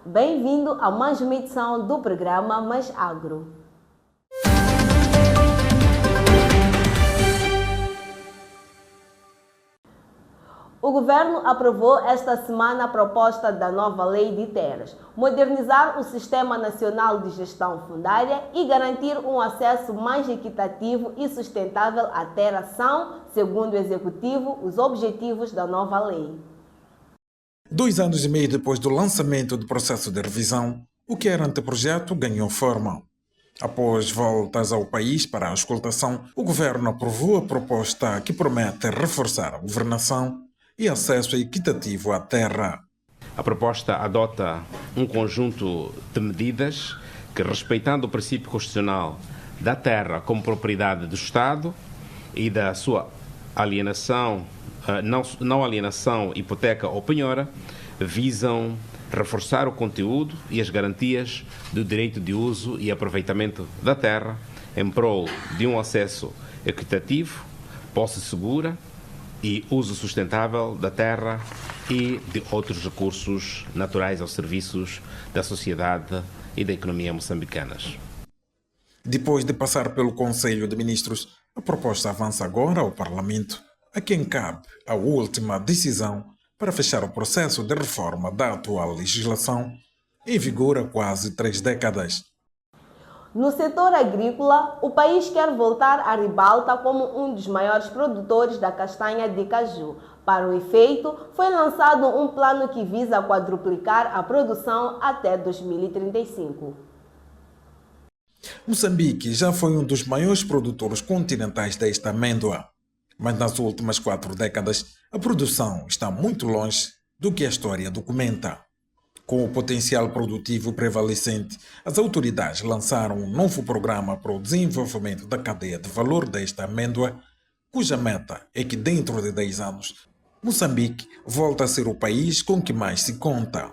bem-vindo a mais uma edição do programa Mais Agro. O Governo aprovou esta semana a proposta da nova Lei de Terras, modernizar o Sistema Nacional de Gestão Fundiária e garantir um acesso mais equitativo e sustentável à terra são, segundo o Executivo, os objetivos da nova lei. 2 anos e meio depois do lançamento do processo de revisão, o que era anteprojeto ganhou forma. Após voltas ao país para a auscultação, o Governo aprovou a proposta que promete reforçar a governação e acesso equitativo à terra. A proposta adota um conjunto de medidas que, respeitando o princípio constitucional da terra como propriedade do Estado e da sua alienação, não alienação, hipoteca ou penhora, visam reforçar o conteúdo e as garantias do direito de uso e aproveitamento da terra em prol de um acesso equitativo, posse segura e uso sustentável da terra e de outros recursos naturais aos serviços da sociedade e da economia moçambicanas. Depois de passar pelo Conselho de Ministros, a proposta avança agora ao Parlamento, a quem cabe a última decisão para fechar o processo de reforma da atual legislação, em vigor há quase 3 décadas. No setor agrícola, o país quer voltar à ribalta como um dos maiores produtores da castanha de caju. Para o efeito, foi lançado um plano que visa quadruplicar a produção até 2035. Moçambique já foi um dos maiores produtores continentais desta amêndoa, mas nas últimas 4 décadas a produção está muito longe do que a história documenta. Com o potencial produtivo prevalecente, as autoridades lançaram um novo programa para o desenvolvimento da cadeia de valor desta amêndoa, cuja meta é que dentro de 10 anos, Moçambique volta a ser o país com que mais se conta.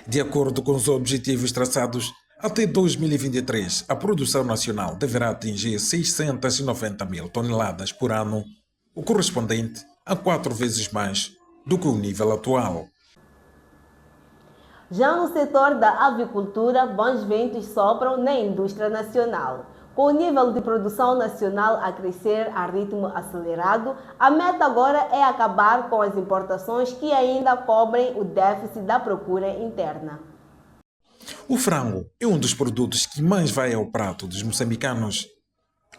De acordo com os objetivos traçados, até 2023, a produção nacional deverá atingir 690 mil toneladas por ano, o correspondente a 4 vezes mais do que o nível atual. Já no setor da avicultura, bons ventos sopram na indústria nacional. Com o nível de produção nacional a crescer a ritmo acelerado, a meta agora é acabar com as importações que ainda cobrem o déficit da procura interna. O frango é um dos produtos que mais vai ao prato dos moçambicanos.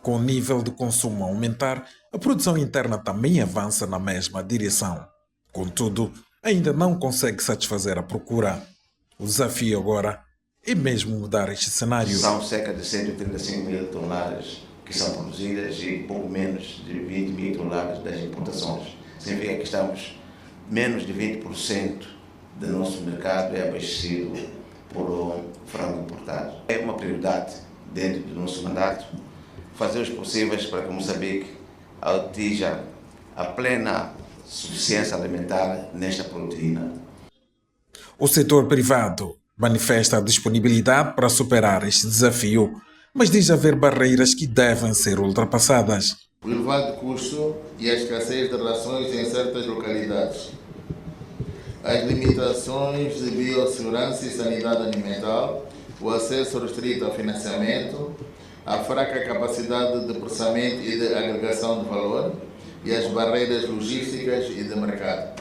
Com o nível de consumo a aumentar, a produção interna também avança na mesma direção. Contudo, ainda não consegue satisfazer a procura. O desafio agora é mesmo mudar este cenário. São cerca de 135 mil toneladas que são produzidas e pouco menos de 20 mil toneladas das importações. Significa que estamos menos de 20% do nosso mercado é abastecido por frango importado. É uma prioridade dentro do nosso mandato fazer os possíveis para que Moçambique atinja a plena suficiência alimentar nesta proteína. O setor privado manifesta a disponibilidade para superar este desafio, mas diz haver barreiras que devem ser ultrapassadas. O elevado custo e a escassez de rações em certas localidades, as limitações de biossegurança e sanidade alimentar, o acesso restrito ao financiamento, a fraca capacidade de processamento e de agregação de valor e as barreiras logísticas e de mercado.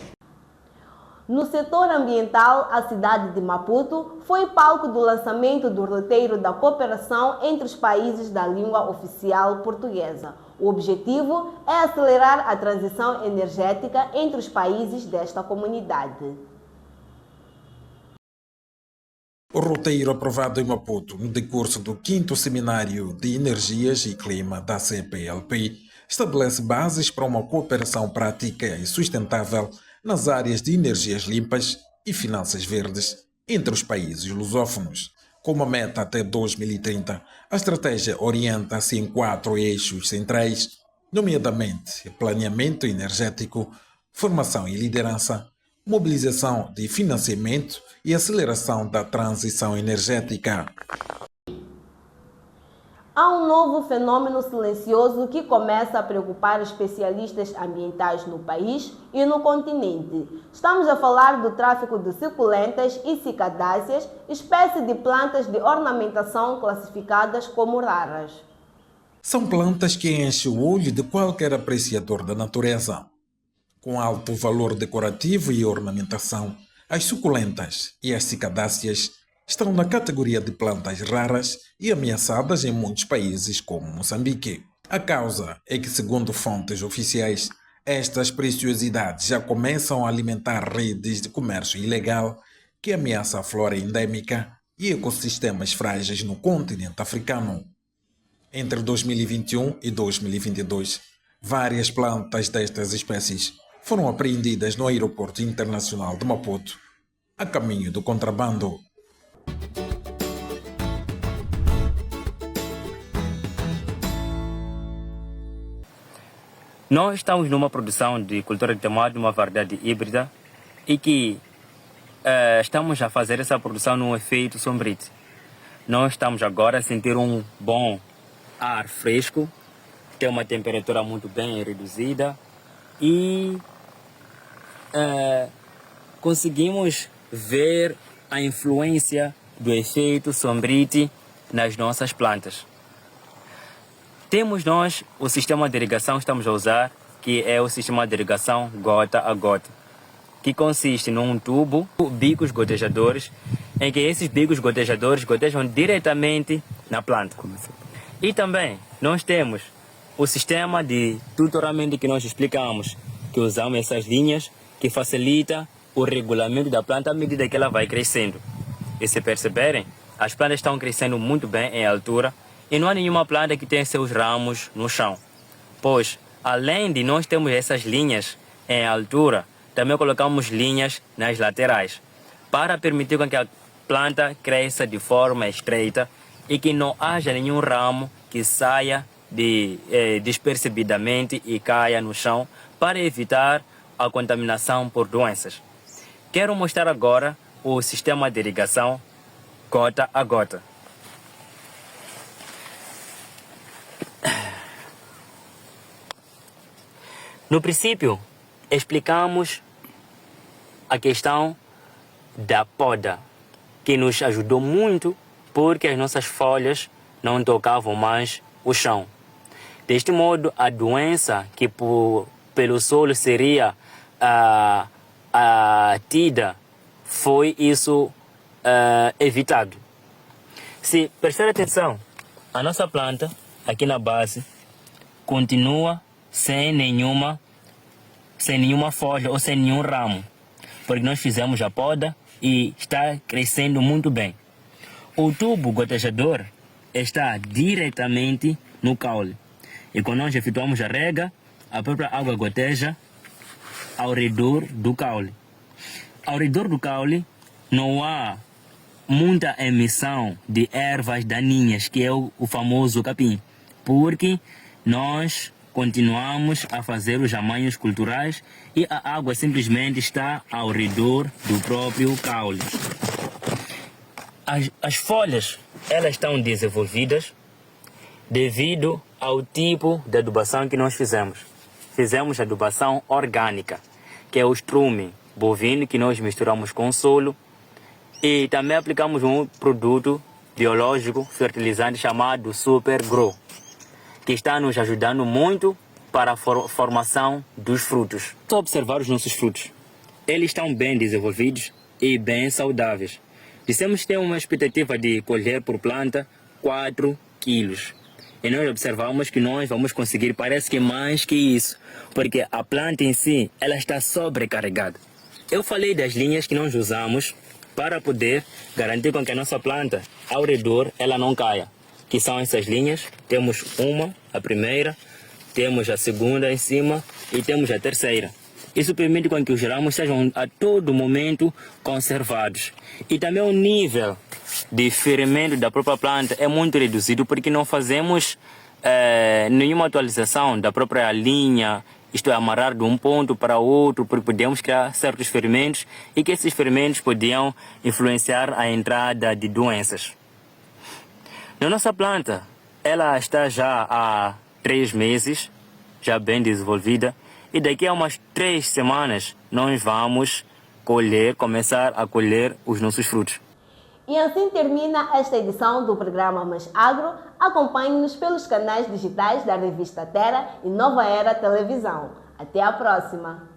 No setor ambiental, a cidade de Maputo foi palco do lançamento do roteiro da cooperação entre os países da língua oficial portuguesa. O objetivo é acelerar a transição energética entre os países desta comunidade. O roteiro aprovado em Maputo no decurso do 5º Seminário de Energias e Clima da CPLP estabelece bases para uma cooperação prática e sustentável nas áreas de energias limpas e finanças verdes entre os países lusófonos. Com uma meta até 2030, a estratégia orienta-se em 4 eixos centrais, nomeadamente planeamento energético, formação e liderança, mobilização de financiamento e aceleração da transição energética. Há um novo fenômeno silencioso que começa a preocupar especialistas ambientais no país e no continente. Estamos a falar do tráfico de suculentas e cicadáceas, espécie de plantas de ornamentação classificadas como raras. São plantas que enchem o olho de qualquer apreciador da natureza. Com alto valor decorativo e ornamentação, as suculentas e as cicadáceas estão na categoria de plantas raras e ameaçadas em muitos países como Moçambique. A causa é que, segundo fontes oficiais, estas preciosidades já começam a alimentar redes de comércio ilegal que ameaça a flora endêmica e ecossistemas frágeis no continente africano. Entre 2021 e 2022, várias plantas destas espécies foram apreendidas no Aeroporto Internacional de Maputo, a caminho do contrabando. Nós estamos numa produção de cultura de tomate, uma variedade híbrida, e que estamos a fazer essa produção num efeito sombrite. Nós estamos agora a sentir um bom ar fresco, tem uma temperatura muito bem reduzida e conseguimos ver a influência do efeito sombrite nas nossas plantas. Temos nós o sistema de irrigação que estamos a usar, que é o sistema de irrigação gota a gota, que consiste num tubo, bicos gotejadores, em que esses bicos gotejadores gotejam diretamente na planta. E também nós temos o sistema de tutoramento que nós explicamos, que usamos essas linhas que facilita o regulamento da planta à medida que ela vai crescendo. E se perceberem, as plantas estão crescendo muito bem em altura e não há nenhuma planta que tenha seus ramos no chão. Pois, além de nós termos essas linhas em altura, também colocamos linhas nas laterais, para permitir que a planta cresça de forma estreita e que não haja nenhum ramo que saia despercebidamente e caia no chão, para evitar a contaminação por doenças. Quero mostrar agora o sistema de irrigação gota a gota. No princípio, explicamos a questão da poda, que nos ajudou muito porque as nossas folhas não tocavam mais o chão. Deste modo, a doença que pelo solo seria tida, foi isso evitado. Se prestar atenção, a nossa planta aqui na base continua sem nenhuma folha ou sem nenhum ramo, porque nós fizemos a poda e está crescendo muito bem. O tubo gotejador está diretamente no caule, e quando nós efetuamos a rega, a própria água goteja ao redor do caule. Ao redor do caule não há muita emissão de ervas daninhas, que é o famoso capim, porque nós continuamos a fazer os amanhos culturais e a água simplesmente está ao redor do próprio caule. As folhas, elas estão desenvolvidas devido ao tipo de adubação que nós fizemos. Fizemos adubação orgânica, que é o estrume bovino que nós misturamos com o solo, e também aplicamos um produto biológico fertilizante chamado Super Grow, que está nos ajudando muito para a formação dos frutos. Só observar os nossos frutos. Eles estão bem desenvolvidos e bem saudáveis. Dissemos que tem uma expectativa de colher por planta 4 quilos. E nós observamos que nós vamos conseguir, parece que mais que isso, porque a planta em si, ela está sobrecarregada. Eu falei das linhas que nós usamos para poder garantir com que a nossa planta, ao redor, ela não caia. Que são essas linhas. Temos uma, a primeira, temos a segunda em cima e temos a terceira. Isso permite com que os ramos sejam a todo momento conservados. E também o nível de ferimento da própria planta é muito reduzido, porque não fazemos nenhuma atualização da própria linha, isto é, amarrar de um ponto para outro, porque podemos criar certos ferimentos e que esses ferimentos podiam influenciar a entrada de doenças. Na nossa planta, ela está já há 3 meses, já bem desenvolvida, e daqui a umas 3 semanas nós vamos começar a colher os nossos frutos. E assim termina esta edição do programa Mais Agro. Acompanhe-nos pelos canais digitais da revista Terra e Nova Era Televisão. Até a próxima!